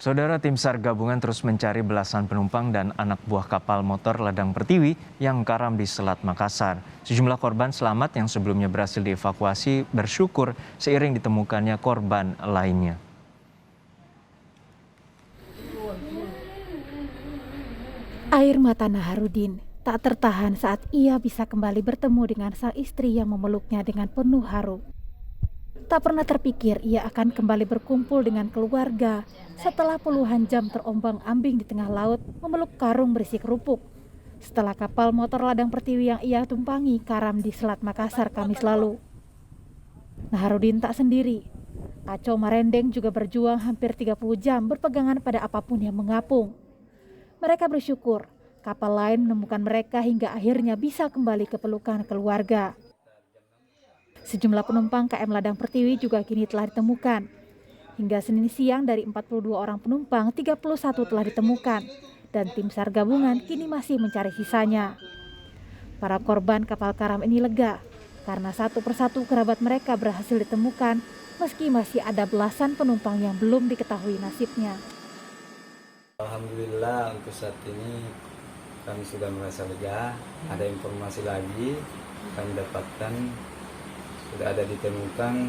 Saudara, tim SAR gabungan terus mencari belasan penumpang dan anak buah kapal motor Ladang Pertiwi yang karam di Selat Makassar. Sejumlah korban selamat yang sebelumnya berhasil dievakuasi bersyukur seiring ditemukannya korban lainnya. Air mata Naharudin tak tertahan saat ia bisa kembali bertemu dengan sang istri yang memeluknya dengan penuh haru. Tak pernah terpikir ia akan kembali berkumpul dengan keluarga setelah puluhan jam terombang-ambing di tengah laut memeluk karung berisi kerupuk. Setelah kapal motor Ladang Pertiwi yang ia tumpangi karam di Selat Makassar Kamis lalu. Naharudin tak sendiri. Aco Marendeng juga berjuang hampir 30 jam berpegangan pada apapun yang mengapung. Mereka bersyukur kapal lain menemukan mereka hingga akhirnya bisa kembali ke pelukan keluarga. Sejumlah penumpang KM Ladang Pertiwi juga kini telah ditemukan. Hingga Senin siang dari 42 orang penumpang, 31 telah ditemukan. Dan tim SAR gabungan kini masih mencari sisanya. Para korban kapal karam ini lega karena satu persatu kerabat mereka berhasil ditemukan meski masih ada belasan penumpang yang belum diketahui nasibnya. Alhamdulillah untuk saat ini kami sudah merasa lega. Ada informasi lagi kami dapatkan sudah ada ditemukan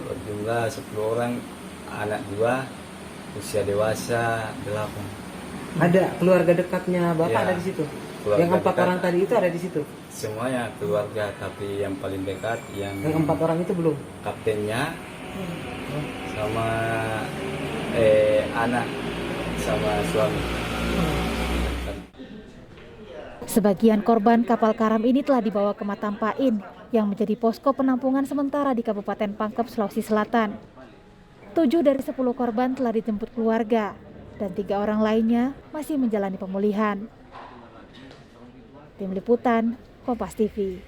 berjumlah 10 orang, anak 2, usia dewasa 8. Ada keluarga dekatnya Bapak ada di situ? Yang 4 dekat, orang tadi itu ada di situ? Semuanya keluarga, tapi yang paling dekat yang 4 orang itu belum? Kaptennya sama anak sama suami. Sebagian korban kapal karam ini telah dibawa ke Matampain yang menjadi posko penampungan sementara di Kabupaten Pangkep, Sulawesi Selatan. 7 dari 10 korban telah dijemput keluarga dan 3 orang lainnya masih menjalani pemulihan. Tim Liputan, Kompas TV.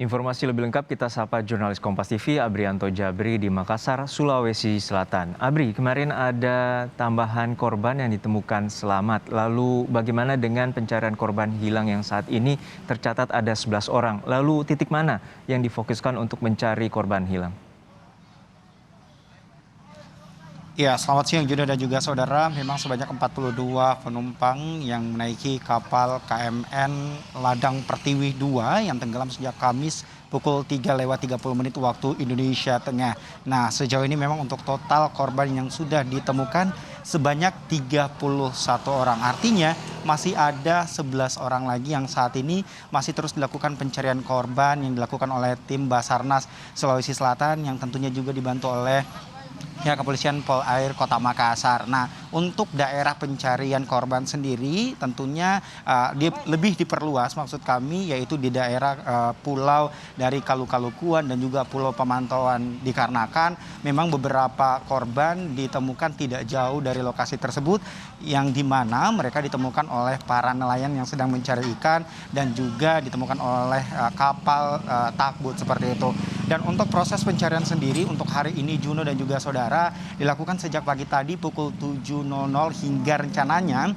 Informasi lebih lengkap kita sapa jurnalis Kompas TV Abrianto Jabri di Makassar, Sulawesi Selatan. Abri, kemarin ada tambahan korban yang ditemukan selamat. Lalu bagaimana dengan pencarian korban hilang yang saat ini tercatat ada 11 orang? Lalu titik mana yang difokuskan untuk mencari korban hilang? Ya, selamat siang Juda dan juga saudara. Memang sebanyak 42 penumpang yang menaiki kapal KMN Ladang Pertiwi 2 yang tenggelam sejak Kamis pukul 3:30 waktu Indonesia Tengah. Nah, sejauh ini memang untuk total korban yang sudah ditemukan sebanyak 31 orang. Artinya masih ada 11 orang lagi yang saat ini masih terus dilakukan pencarian korban yang dilakukan oleh tim Basarnas Sulawesi Selatan yang tentunya juga dibantu oleh ya kepolisian Polair Kota Makassar. Nah, untuk daerah pencarian korban sendiri tentunya lebih diperluas maksud kami yaitu di daerah pulau dari Kalukalukuan dan juga Pulau Pemantauan dikarenakan memang beberapa korban ditemukan tidak jauh dari lokasi tersebut yang dimana mereka ditemukan oleh para nelayan yang sedang mencari ikan dan juga ditemukan oleh kapal takbut seperti itu. Dan untuk proses pencarian sendiri untuk hari ini Juno dan juga saudara dilakukan sejak pagi tadi pukul 7.00 hingga rencananya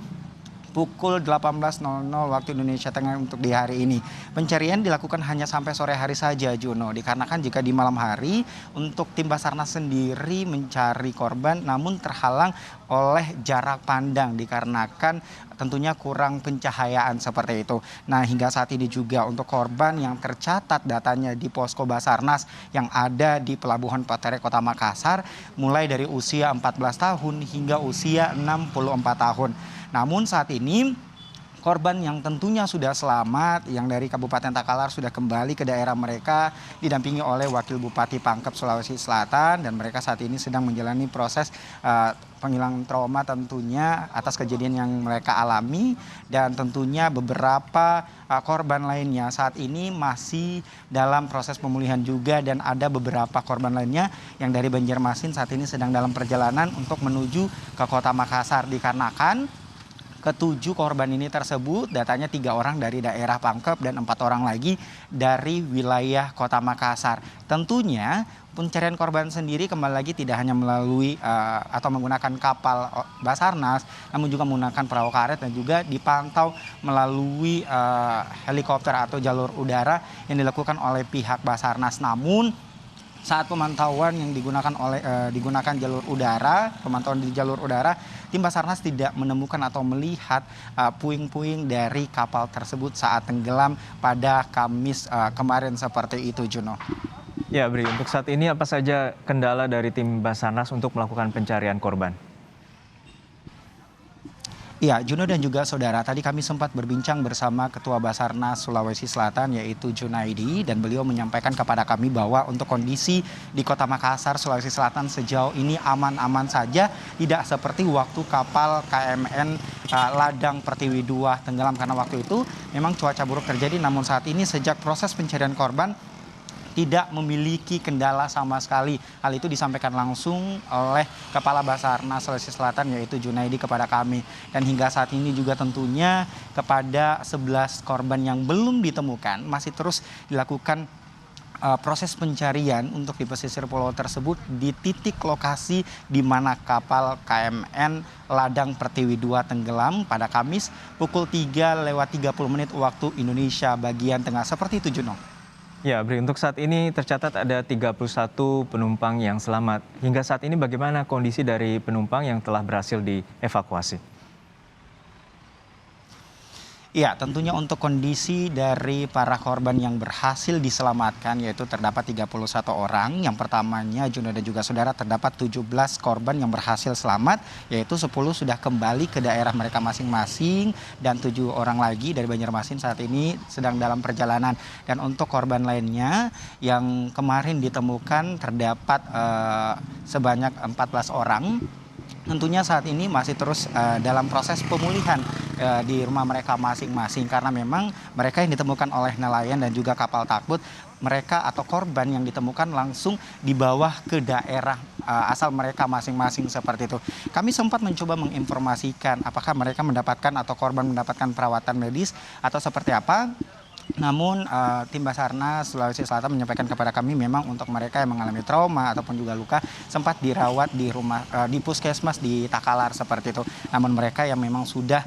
pukul 18.00 waktu Indonesia Tengah untuk di hari ini. Pencarian dilakukan hanya sampai sore hari saja Juno, dikarenakan jika di malam hari untuk tim Basarnas sendiri mencari korban namun terhalang oleh jarak pandang dikarenakan tentunya kurang pencahayaan seperti itu. Nah, hingga saat ini juga untuk korban yang tercatat datanya di posko Basarnas yang ada di Pelabuhan Patere Kota Makassar mulai dari usia 14 tahun hingga usia 64 tahun. Namun saat ini korban yang tentunya sudah selamat yang dari Kabupaten Takalar sudah kembali ke daerah mereka didampingi oleh Wakil Bupati Pangkep Sulawesi Selatan dan mereka saat ini sedang menjalani proses penghilangan trauma tentunya atas kejadian yang mereka alami dan tentunya beberapa korban lainnya saat ini masih dalam proses pemulihan juga dan ada beberapa korban lainnya yang dari Banjarmasin saat ini sedang dalam perjalanan untuk menuju ke Kota Makassar dikarenakan ketujuh korban ini tersebut datanya 3 orang dari daerah Pangkep dan 4 orang lagi dari wilayah Kota Makassar. Tentunya pencarian korban sendiri kembali lagi tidak hanya melalui atau menggunakan kapal Basarnas, namun juga menggunakan perahu karet dan juga dipantau melalui helikopter atau jalur udara yang dilakukan oleh pihak Basarnas. Namun saat pemantauan yang digunakan jalur udara, pemantauan di jalur udara, tim Basarnas tidak menemukan atau melihat puing-puing dari kapal tersebut saat tenggelam pada Kamis kemarin seperti itu, Juno. Ya, Bri, untuk saat ini apa saja kendala dari tim Basarnas untuk melakukan pencarian korban? Iya, Juno dan juga saudara, tadi kami sempat berbincang bersama Ketua Basarnas Sulawesi Selatan yaitu Junaidi, dan beliau menyampaikan kepada kami bahwa untuk kondisi di Kota Makassar, Sulawesi Selatan sejauh ini aman-aman saja, tidak seperti waktu kapal KMN Ladang Pertiwi 2 tenggelam, karena waktu itu memang cuaca buruk terjadi, namun saat ini sejak proses pencarian korban tidak memiliki kendala sama sekali. Hal itu disampaikan langsung oleh Kepala Basarnas Sulawesi Selatan yaitu Junaidi kepada kami. Dan hingga saat ini juga tentunya kepada 11 korban yang belum ditemukan masih terus dilakukan proses pencarian untuk di pesisir pulau tersebut di titik lokasi di mana kapal KMN Ladang Pertiwi 2 tenggelam pada Kamis pukul 3:30 waktu Indonesia bagian tengah. Seperti itu, Juno. Ya, Bri, untuk saat ini tercatat ada 31 penumpang yang selamat. Hingga saat ini bagaimana kondisi dari penumpang yang telah berhasil dievakuasi? Ya, tentunya untuk kondisi dari para korban yang berhasil diselamatkan yaitu terdapat 31 orang. Yang pertamanya, Juno dan juga saudara, terdapat 17 korban yang berhasil selamat, yaitu 10 sudah kembali ke daerah mereka masing-masing dan 7 orang lagi dari Banjarmasin saat ini sedang dalam perjalanan. Dan untuk korban lainnya yang kemarin ditemukan terdapat sebanyak 14 orang. Tentunya saat ini masih terus dalam proses pemulihan di rumah mereka masing-masing, karena memang mereka yang ditemukan oleh nelayan dan juga kapal takbut, mereka atau korban yang ditemukan langsung dibawa ke daerah asal mereka masing-masing seperti itu. Kami sempat mencoba menginformasikan apakah mereka mendapatkan atau korban mendapatkan perawatan medis atau seperti apa. Namun tim Basarnas Sulawesi Selatan menyampaikan kepada kami memang untuk mereka yang mengalami trauma ataupun juga luka sempat dirawat di rumah di puskesmas di Takalar seperti itu. Namun mereka yang memang sudah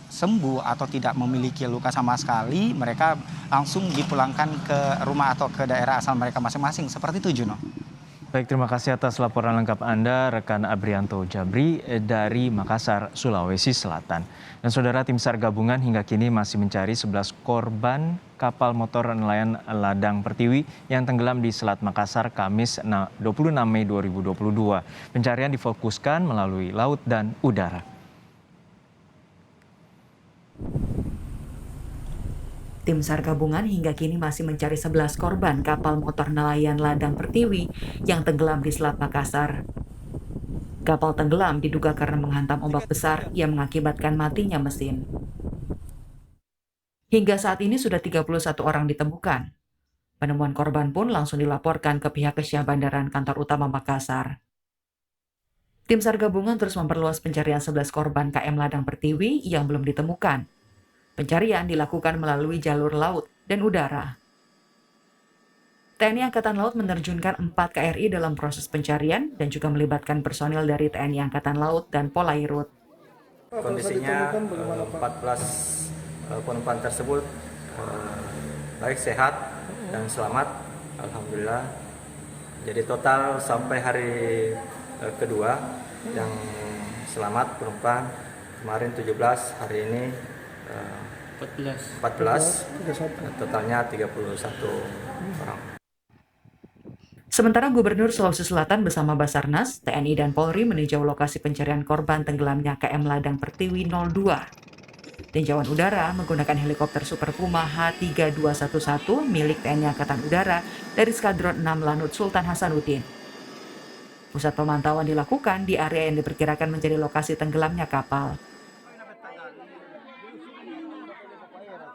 sembuh atau tidak memiliki luka sama sekali, mereka langsung dipulangkan ke rumah atau ke daerah asal mereka masing-masing. Seperti itu, Juno. Baik, terima kasih atas laporan lengkap Anda, rekan Abrianto Jabri dari Makassar, Sulawesi Selatan. Dan saudara, tim SAR gabungan hingga kini masih mencari 11 korban kapal motor nelayan Ladang Pertiwi yang tenggelam di Selat Makassar Kamis 26 Mei 2022. Pencarian difokuskan melalui laut dan udara. Tim SAR gabungan hingga kini masih mencari 11 korban kapal motor nelayan Ladang Pertiwi yang tenggelam di Selat Makassar. Kapal tenggelam diduga karena menghantam ombak besar yang mengakibatkan matinya mesin. Hingga saat ini sudah 31 orang ditemukan. Penemuan korban pun langsung dilaporkan ke pihak Kesyah Bandaran Kantor Utama Makassar. Tim SAR gabungan terus memperluas pencarian 11 korban KM Ladang Pertiwi yang belum ditemukan. Pencarian dilakukan melalui jalur laut dan udara. TNI Angkatan Laut menerjunkan 4 KRI dalam proses pencarian dan juga melibatkan personil dari TNI Angkatan Laut dan Polairut. Kondisinya 14 penumpang tersebut baik, sehat dan selamat, alhamdulillah. Jadi total sampai hari kedua yang selamat penumpang kemarin 17, hari ini 14, totalnya 31 orang. Sementara Gubernur Sulawesi Selatan bersama Basarnas, TNI dan Polri meninjau lokasi pencarian korban tenggelamnya KM Ladang Pertiwi 02. Tinjauan udara menggunakan helikopter Super Puma H3211 milik TNI Angkatan Udara dari Skadron 6 Lanut Sultan Hasanuddin. Pusat pemantauan dilakukan di area yang diperkirakan menjadi lokasi tenggelamnya kapal.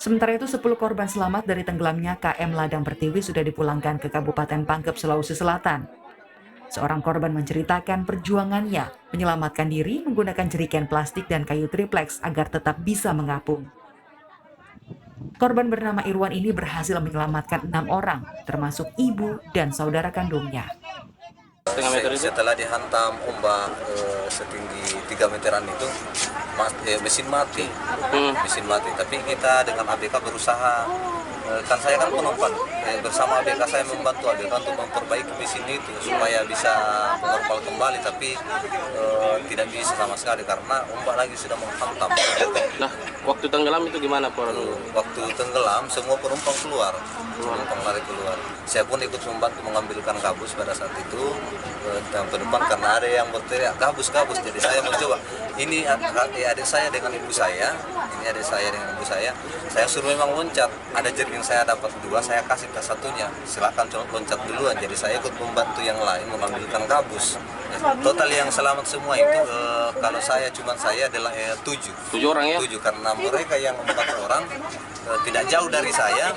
Sementara itu 10 korban selamat dari tenggelamnya KM Ladang Pertiwi sudah dipulangkan ke Kabupaten Pangkep, Sulawesi Selatan. Seorang korban menceritakan perjuangannya menyelamatkan diri menggunakan jerigen plastik dan kayu triplex agar tetap bisa mengapung. Korban bernama Irwan ini berhasil menyelamatkan 6 orang, termasuk ibu dan saudara kandungnya. Setelah dihantam ombak setinggi 3 meteran itu, mesin mati. Tapi kita dengan ABK berusaha, kan saya kan penumpang, bersama ABK saya membantu ABK untuk memperbaiki mesin itu supaya bisa normal kembali, tapi tidak bisa sama sekali karena ombak lagi sudah menghantam. Nah, waktu tenggelam itu gimana Pak? Waktu tenggelam semua penumpang keluar, penumpang lari keluar. Saya pun ikut membantu mengambilkan kabus pada saat itu dan penumpang karena ada yang berteriak kabus. Jadi saya mencoba. Ini adik saya dengan ibu saya, saya suruh memang loncat. Ada jaring saya dapat 2, saya kasih ke satunya, silakan loncat duluan. Jadi saya ikut membantu yang lain mengambilkan kabus. Total yang selamat semua itu kalau saya adalah 7 orang ya? 7 karena mereka yang 4 orang tidak jauh dari saya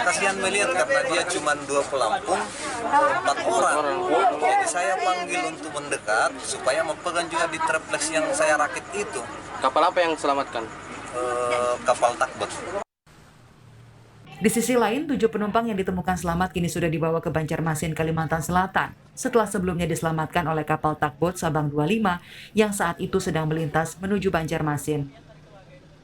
kasihan melihat karena dia cuma 2 pelampung 4 orang. Jadi saya panggil untuk mendekat supaya mempegang juga di triplex yang saya rakit itu. Kapal apa yang selamatkan? Kapal takbot. Di sisi lain, 7 penumpang yang ditemukan selamat kini sudah dibawa ke Banjarmasin, Kalimantan Selatan, setelah sebelumnya diselamatkan oleh kapal takbot Sabang 25 yang saat itu sedang melintas menuju Banjarmasin.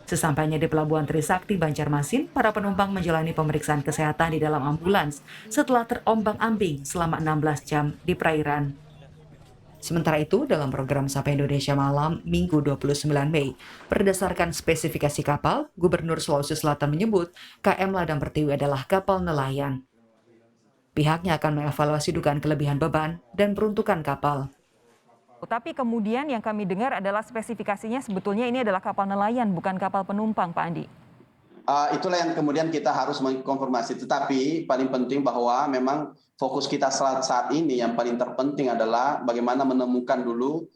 Sesampainya di Pelabuhan Trisakti, Banjarmasin, para penumpang menjalani pemeriksaan kesehatan di dalam ambulans setelah terombang-ambing selama 16 jam di perairan. Sementara itu, dalam program Sapa Indonesia Malam, Minggu 29 Mei, berdasarkan spesifikasi kapal, Gubernur Sulawesi Selatan menyebut KM Ladang Pertiwi adalah kapal nelayan. Pihaknya akan mengevaluasi dugaan kelebihan beban dan peruntukan kapal. Tapi kemudian yang kami dengar adalah spesifikasinya sebetulnya ini adalah kapal nelayan, bukan kapal penumpang, Pak Andi. Itulah yang kemudian kita harus mengkonfirmasi. Tetapi paling penting bahwa memang fokus kita saat ini yang paling terpenting adalah bagaimana menemukan dulu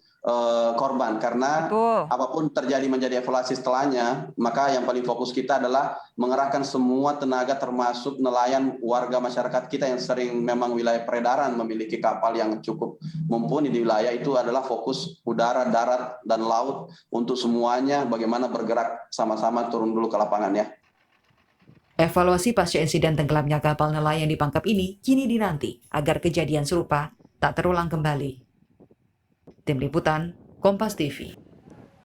korban. Karena apapun terjadi menjadi evaluasi setelahnya, maka yang paling fokus kita adalah mengerahkan semua tenaga termasuk nelayan warga masyarakat kita yang sering memang wilayah peredaran memiliki kapal yang cukup mumpuni di wilayah itu adalah fokus udara, darat, dan laut untuk semuanya bagaimana bergerak sama-sama turun dulu ke lapangan ya. Evaluasi pasca insiden tenggelamnya kapal nelayan di Pangkep ini kini dinanti agar kejadian serupa tak terulang kembali. Tim Liputan, Kompas TV.